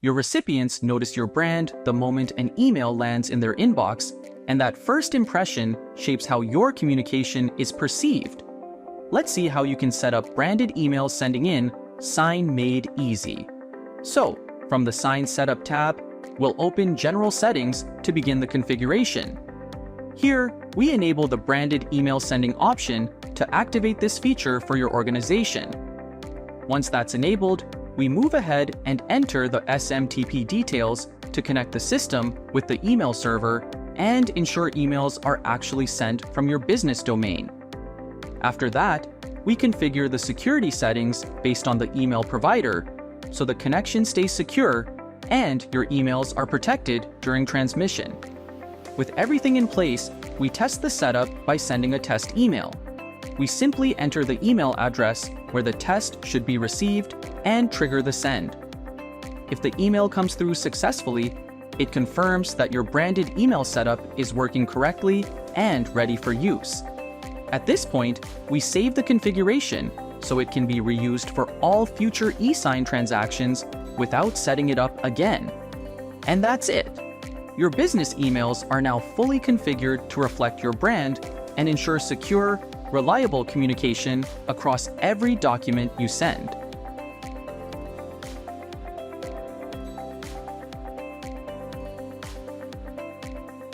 Your recipients notice your brand the moment an email lands in their inbox, and that first impression shapes how your communication is perceived. Let's see how you can set up branded email sending in Sign made easy. So, from the Sign Setup tab, we'll open General Settings to begin the configuration. Here, we enable the branded email sending option to activate this feature for your organization. Once that's enabled, we move ahead and enter the SMTP details to connect the system with the email server and ensure emails are actually sent from your business domain. After that, we configure the security settings based on the email provider so the connection stays secure and your emails are protected during transmission. With everything in place, we test the setup by sending a test email. We simply enter the email address where the test should be received and trigger the send. If the email comes through successfully, it confirms that your branded email setup is working correctly and ready for use. At this point, we save the configuration so it can be reused for all future e-sign transactions without setting it up again. And that's it. Your business emails are now fully configured to reflect your brand and ensure secure, reliable communication across every document you send.